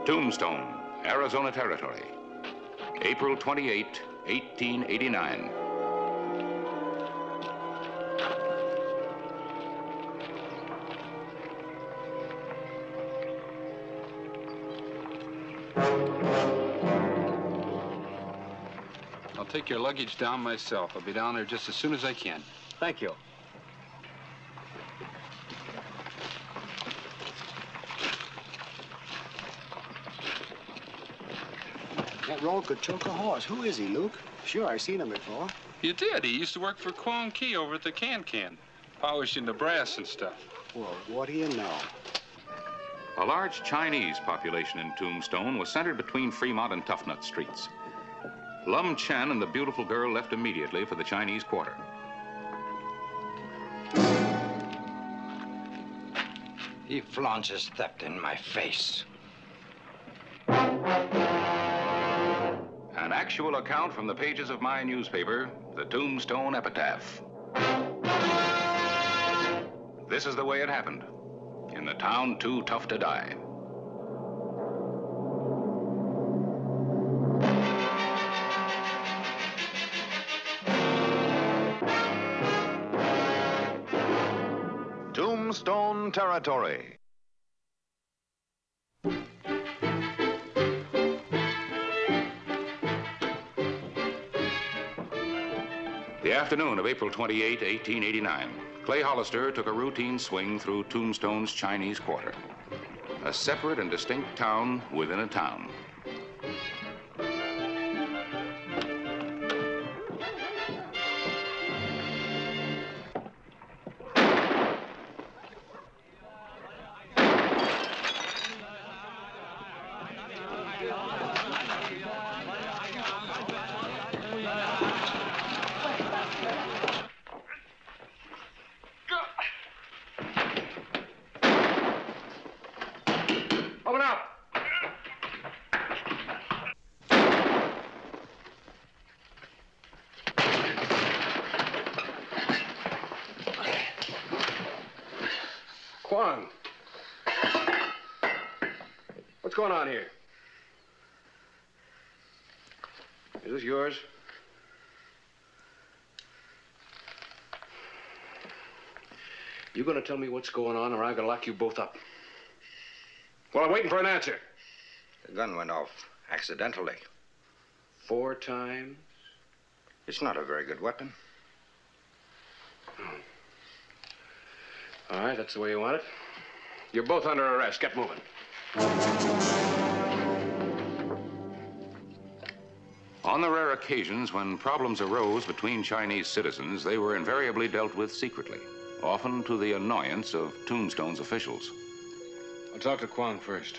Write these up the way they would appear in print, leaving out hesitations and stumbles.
Tombstone, Arizona Territory, April 28, 1889. I'll take your luggage down myself. I'll be down there just as soon as I can. Thank you. That road could choke a horse. Who is he, Luke? Sure, I've seen him before. You did. He used to work for Kwong Key over at the Can-Can, polishing the brass and stuff. Well, what do you know? A large Chinese population in Tombstone was centered between Fremont and Toughnut Streets. Lum Chen and the beautiful girl left immediately for the Chinese Quarter. He flaunts his theft in my face. An actual account from the pages of my newspaper, the Tombstone Epitaph. This is the way it happened, in the town too tough to die. Tombstone Territory. The afternoon of April 28, 1889, Clay Hollister took a routine swing through Tombstone's Chinese Quarter, a separate and distinct town within a town. Open up! Kwong. What's going on here? Is this yours? You gonna tell me what's going on, or I'm gonna lock you both up? Well, I'm waiting for an answer. The gun went off accidentally. 4 times? It's not a very good weapon. All right, that's the way you want it. You're both under arrest. Get moving. On the rare occasions when problems arose between Chinese citizens, they were invariably dealt with secretly, often to the annoyance of Tombstone's officials. I'll talk to Kwong first.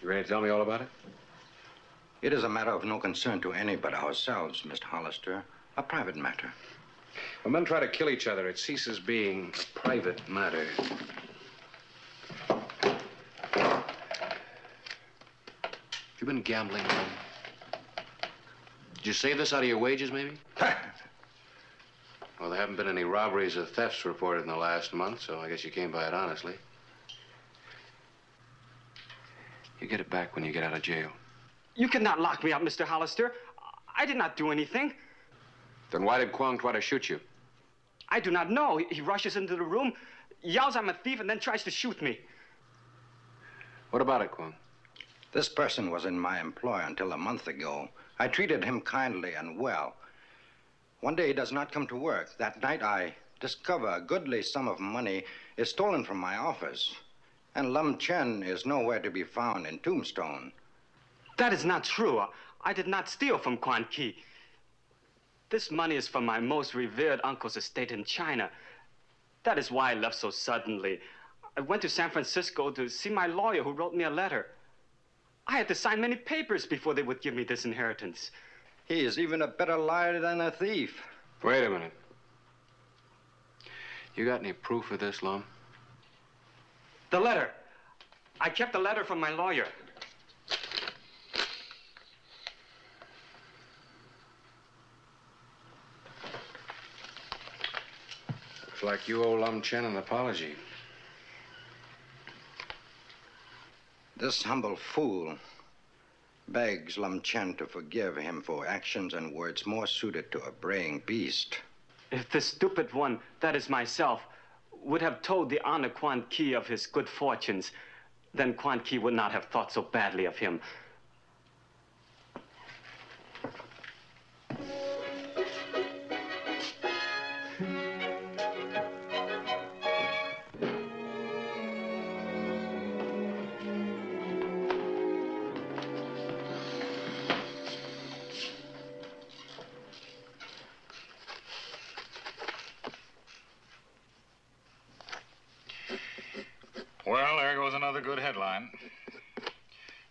You ready to tell me all about it? It is a matter of no concern to any but ourselves, Mr. Hollister. A private matter. When men try to kill each other, it ceases being a private matter. You been gambling, man? Did you save this out of your wages, maybe? Well, there haven't been any robberies or thefts reported in the last month, so I guess you came by it honestly. You get it back when you get out of jail. You cannot lock me up, Mr. Hollister. I did not do anything. Then why did Kwong try to shoot you? I do not know. He rushes into the room, yells I'm a thief, and then tries to shoot me. What about it, Kwong? This person was in my employ until a month ago. I treated him kindly and well. One day he does not come to work. That night I discover a goodly sum of money is stolen from my office. And Lum Chen is nowhere to be found in Tombstone. That is not true. I did not steal from Quan Ki. This money is from my most revered uncle's estate in China. That is why I left so suddenly. I went to San Francisco to see my lawyer who wrote me a letter. I had to sign many papers before they would give me this inheritance. He is even a better liar than a thief. Wait a minute. You got any proof of this, Lum? The letter. I kept the letter from my lawyer. Looks like you owe Lum Chen an apology. This humble fool begs Lum Chen to forgive him for actions and words more suited to a braying beast. If the stupid one, that is myself, would have told the honor Quan Ki of his good fortunes, then Quan Ki would not have thought so badly of him. Well, there goes another good headline.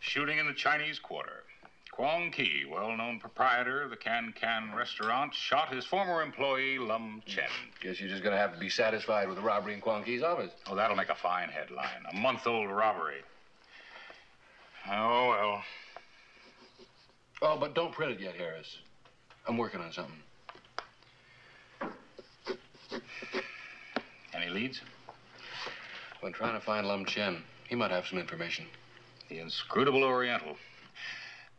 Shooting in the Chinese Quarter. Kwong Ki, well-known proprietor of the Can restaurant, shot his former employee, Lum Chen. Guess you're just gonna have to be satisfied with the robbery in Kwong Ki's office. Oh, that'll make a fine headline. A month-old robbery. Oh, well. Oh, but don't print it yet, Harris. I'm working on something. Any leads? When trying to find Lum Chen, he might have some information. The inscrutable Oriental.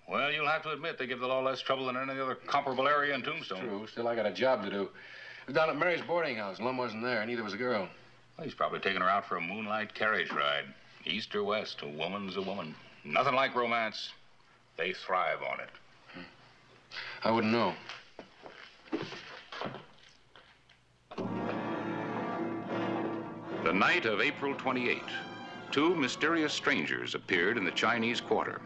Well, you'll have to admit they give the law less trouble than any other comparable area in Tombstone. True. Still, I got a job to do. I was down at Mary's boarding house. Lum wasn't there, neither was the girl. Well, he's probably taking her out for a moonlight carriage ride. East or west, a woman's a woman. Nothing like romance. They thrive on it. I wouldn't know. The night of April 28, two mysterious strangers appeared in the Chinese Quarter.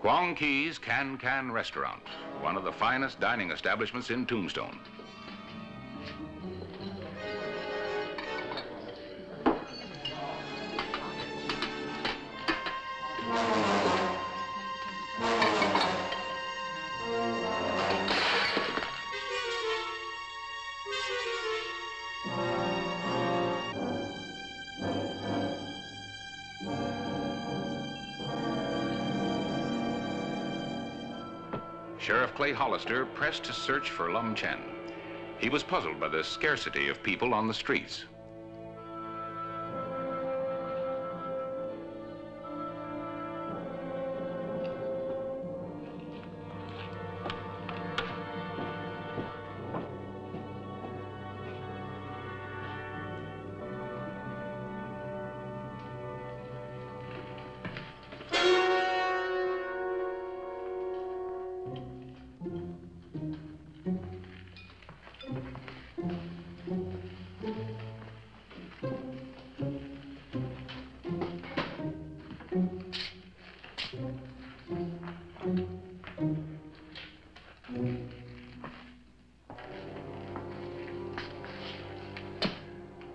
Kwong Ki's Can restaurant, one of the finest dining establishments in Tombstone. Sheriff Clay Hollister pressed to search for Lum Chen. He was puzzled by the scarcity of people on the streets.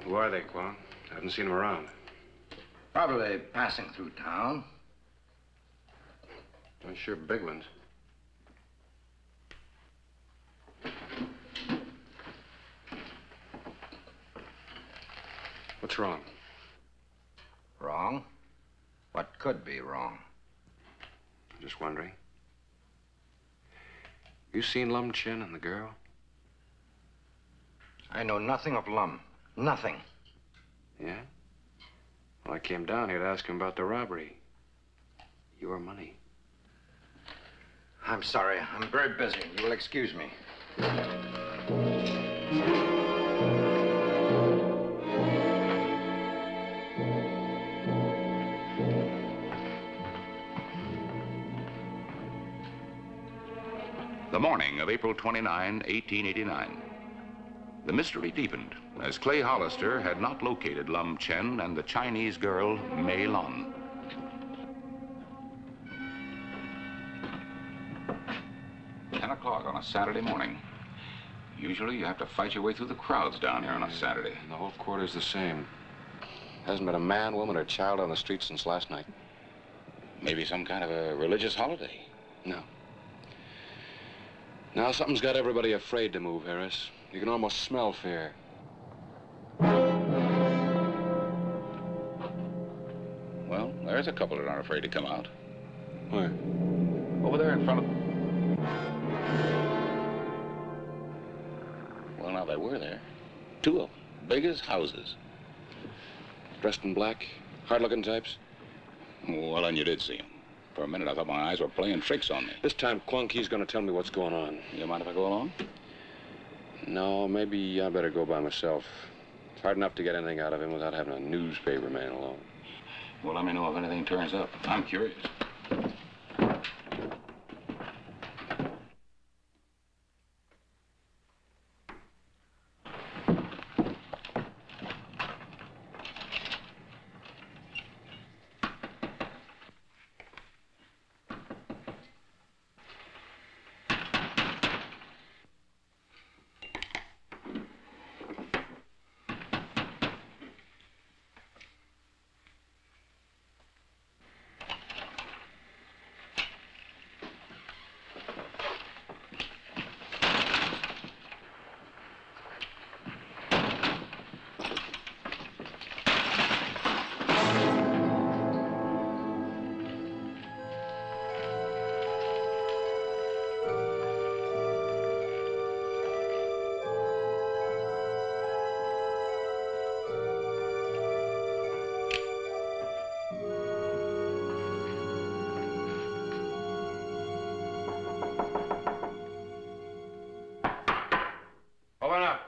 Who are they, Kwong? I haven't seen them around. Probably passing through town. They're sure big ones. What's wrong? Wrong? What could be wrong? Just wondering. You seen Lum Chen and the girl? I know nothing of Lum. Nothing. Yeah? Well, I came down here to ask him about the robbery. Your money. I'm sorry. I'm very busy. You will excuse me. The morning of April 29, 1889. The mystery deepened as Clay Hollister had not located Lum Chen and the Chinese girl, Mei Lun. O'clock on a Saturday morning. Usually you have to fight your way through the crowds down here on a Saturday. And the whole quarter's the same. Hasn't been a man, woman, or child on the street since last night. Maybe some kind of a religious holiday. No. Now something's got everybody afraid to move, Harris. You can almost smell fear. Well, there's a couple that aren't afraid to come out. Where? Over there in front of... Well, now they were there. Two of them, big as houses. Dressed in black? Hard-looking types? Well, and you did see them. For a minute, I thought my eyes were playing tricks on me. This time, Kwang Ki's gonna tell me what's going on. You mind if I go along? No, maybe I better go by myself. It's hard enough to get anything out of him without having a newspaper man along. Well, let me know if anything turns up. I'm curious. Open up.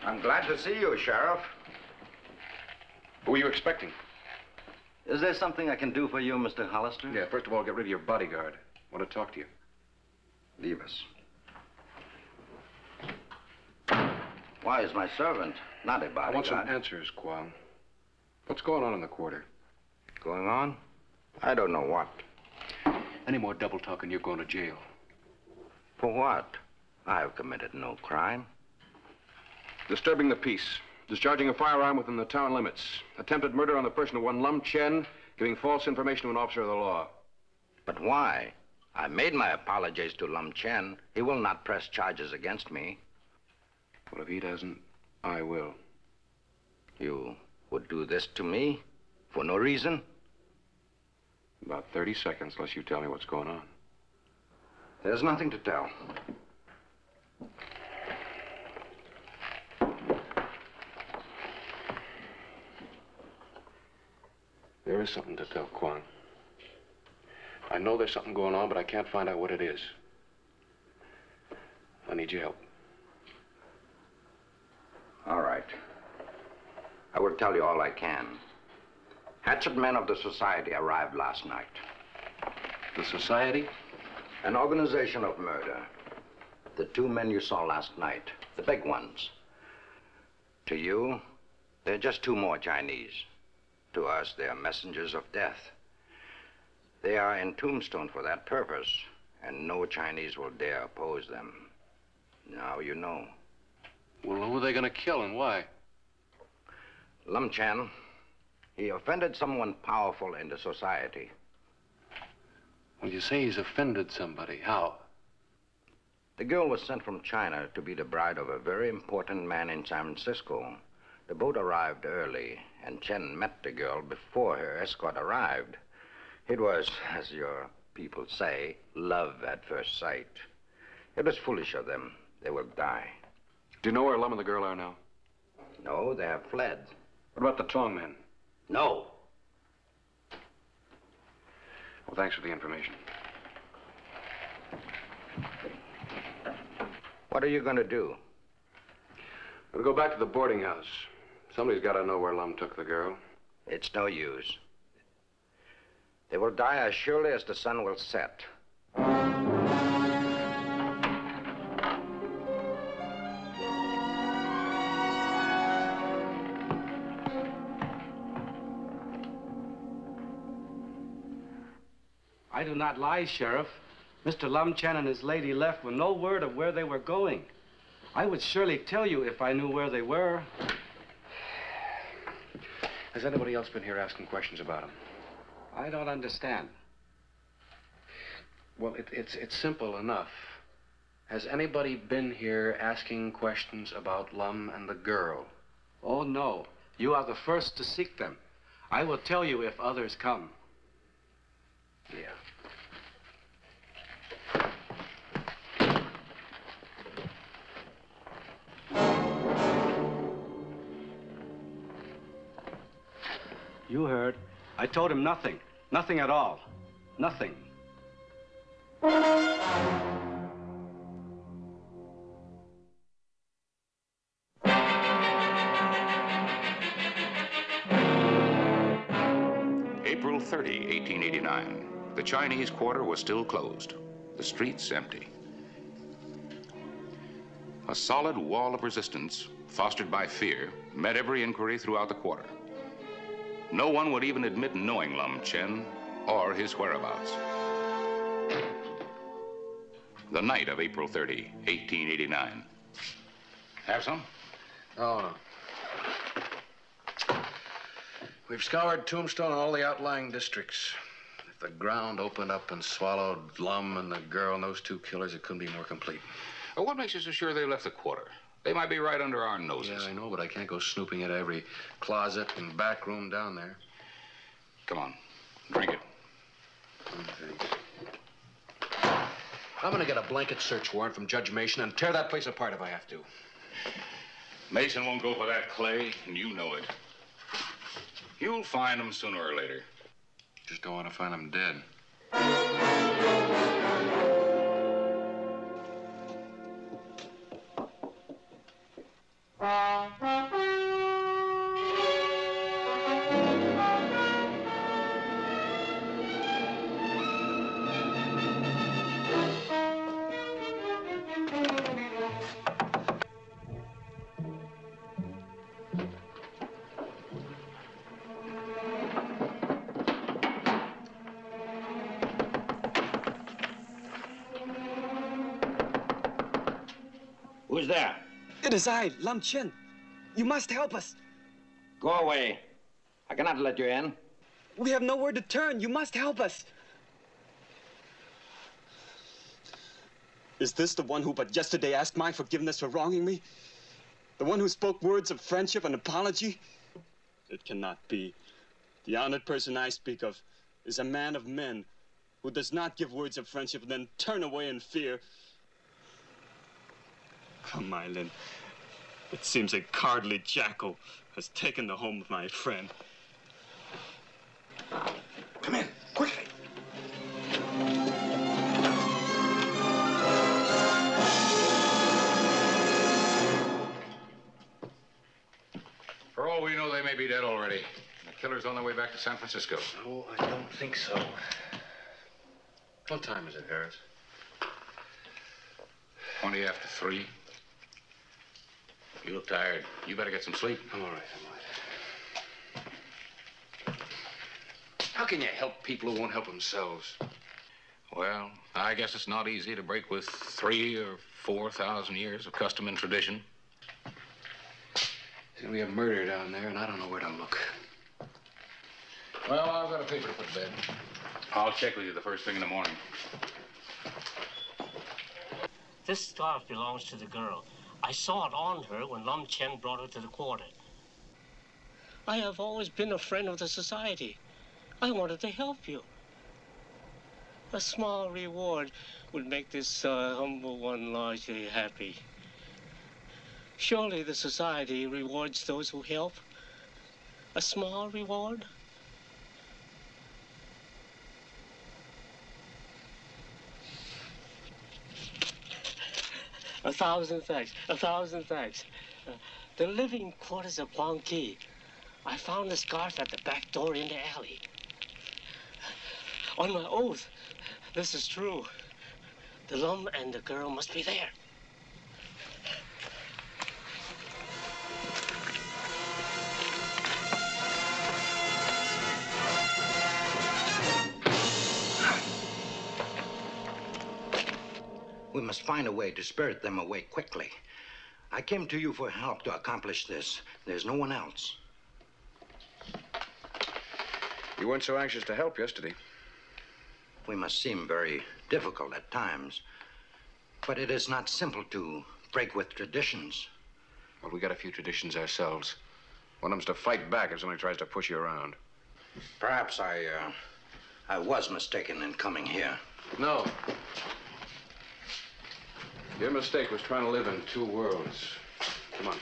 I'm glad to see you, Sheriff. Who are you expecting? Is there something I can do for you, Mr. Hollister? Yeah, first of all, get rid of your bodyguard. I want to talk to you. Leave us. Why is my servant not a I bodyguard? want some answers, Kwang. What's going on in the quarter? Going on? I don't know what. Any more double talking, you're going to jail. For what? I have committed no crime. Disturbing the peace. Discharging a firearm within the town limits. Attempted murder on the person of one Lum Chen. Giving false information to an officer of the law. But why? I made my apologies to Lum Chen. He will not press charges against me. Well, if he doesn't, I will. You would do this to me? For no reason? About 30 seconds, unless you tell me what's going on. There's nothing to tell. There is something to tell, Kwang. I know there's something going on, but I can't find out what it is. I need your help. All right. I will tell you all I can. Hatchet men of the Society arrived last night. The Society? An organization of murder. The two men you saw last night, the big ones. To you, they're just two more Chinese. To us, they are messengers of death. They are in Tombstone for that purpose, and no Chinese will dare oppose them. Now you know. Well, who are they going to kill and why? Lum Chen, he offended someone powerful in the society. When you say he's offended somebody, how? The girl was sent from China to be the bride of a very important man in San Francisco. The boat arrived early, and Chen met the girl before her escort arrived. It was, as your people say, love at first sight. It was foolish of them. They will die. Do you know where Lum and the girl are now? No, they have fled. What about the Tong men? No. Well, thanks for the information. What are you going to do? We'll go back to the boarding house. Somebody's got to know where Lum took the girl. It's no use. They will die as surely as the sun will set. I do not lie, Sheriff. Mr. Lum Chen and his lady left with no word of where they were going. I would surely tell you if I knew where they were. Has anybody else been here asking questions about him? I don't understand. Well, it's simple enough. Has anybody been here asking questions about Lum and the girl? Oh, no. You are the first to seek them. I will tell you if others come. Yeah. You heard. I told him nothing. Nothing at all. Nothing. April 30, 1889. The Chinese quarter was still closed. The streets empty. A solid wall of resistance, fostered by fear, met every inquiry throughout the quarter. No one would even admit knowing Lum Chen or his whereabouts. The night of April 30, 1889. Have some? Oh, no. We've scoured Tombstone and all the outlying districts. If the ground opened up and swallowed Lum and the girl and those two killers, it couldn't be more complete. Well, what makes you so sure they left the quarter? They might be right under our noses. Yeah, I know, but I can't go snooping into every closet and back room down there. Come on, drink it. Thanks. I'm gonna get a blanket search warrant from Judge Mason and tear that place apart if I have to. Mason won't go for that, Clay, and you know it. You'll find him sooner or later. Just don't want to find him dead. Who's there? It is I, Lum Chen. You must help us. Go away. I cannot let you in. We have nowhere to turn. You must help us. Is this the one who but yesterday asked my forgiveness for wronging me? The one who spoke words of friendship and apology? It cannot be. The honored person I speak of is a man of men who does not give words of friendship and then turn away in fear. Come, Mylin. It seems a cowardly jackal has taken the home of my friend. Come in, quickly. For all we know, they may be dead already. The killer's on their way back to San Francisco. No, I don't think so. What time is it, Harris? 20 after 3. You look tired. You better get some sleep. I'm all right. How can you help people who won't help themselves? Well, I guess it's not easy to break with 3,000 or 4,000 years of custom and tradition. There's gonna be a murder down there, and I don't know where to look. Well, I've got a paper to put to bed. I'll check with you the first thing in the morning. This scarf belongs to the girl. I saw it on her when Lum Chen brought her to the quarter. I have always been a friend of the society. I wanted to help you. A small reward would make this humble one largely happy. Surely the society rewards those who help. A small reward? A thousand thanks. A thousand thanks. The living quarters of Huang Qi. I found the scarf at the back door in the alley. On my oath, this is true. The Lum and the girl must be there. We must find a way to spirit them away quickly. I came to you for help to accomplish this. There's no one else. You weren't so anxious to help yesterday. We must seem very difficult at times. But it is not simple to break with traditions. Well, we got a few traditions ourselves. One of them's to fight back if somebody tries to push you around. Perhaps I was mistaken in coming here. No. Your mistake was trying to live in two worlds. Come on.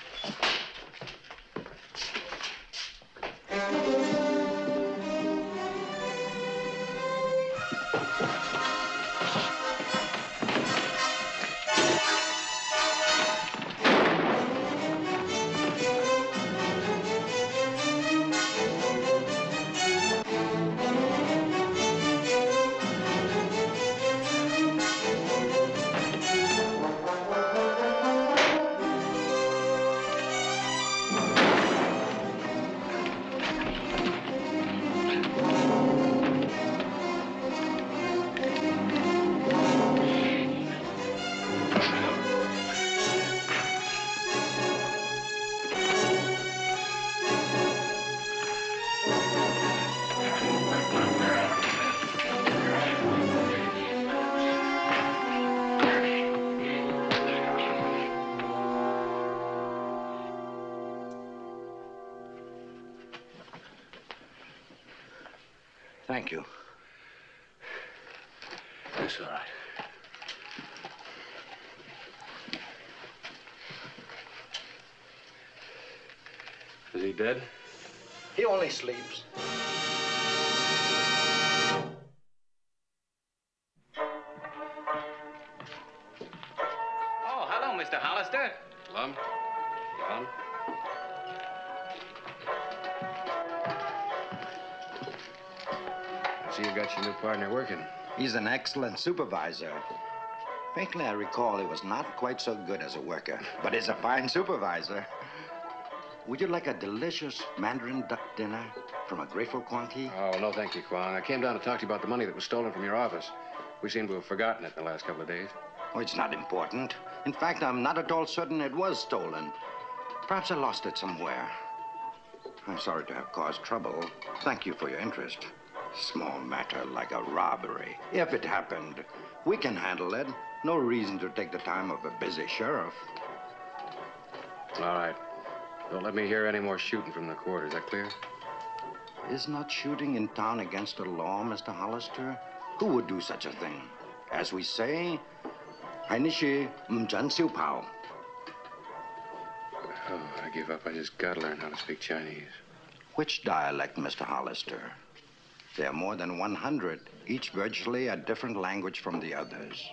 Thank you. That's all right. Is he dead? He only sleeps. Oh, hello, Mr. Hollister. Lum? Lum? See, you got your new partner working. He's an excellent supervisor. Faintly, I recall he was not quite so good as a worker, but he's a fine supervisor. Would you like a delicious Mandarin duck dinner from a grateful Huang Qi? Oh, no, thank you, Kwong. I came down to talk to you about the money that was stolen from your office. We seem to have forgotten it in the last couple of days. Oh, it's not important. In fact, I'm not at all certain it was stolen. Perhaps I lost it somewhere. I'm sorry to have caused trouble. Thank you for your interest. Small matter like a robbery. If it happened, we can handle it. No reason to take the time of a busy sheriff. All right. Don't let me hear any more shooting from the quarter. Is that clear? Is not shooting in town against the law, Mr. Hollister? Who would do such a thing? As we say, 海你是唔准小跑. Oh, I give up. I just gotta learn how to speak Chinese. Which dialect, Mr. Hollister? There are more than 100, each virtually a different language from the others.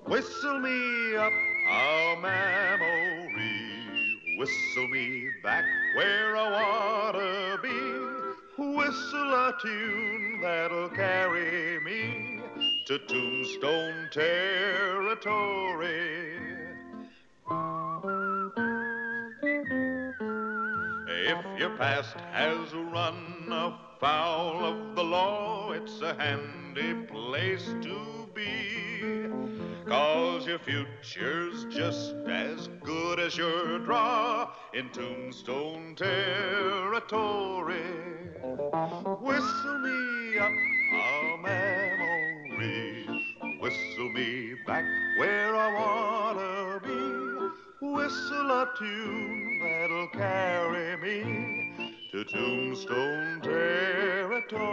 Whistle me up a memory, whistle me back where I wanna be. Whistle a tune that'll carry me to Tombstone territory. If your past has run afoul of the law, it's a handy place to be. 'cause your future's just as good as your draw in Tombstone territory. Whistle me up a memory, whistle me back where I wanna be, whistle a tune that'll carry me to Tombstone territory.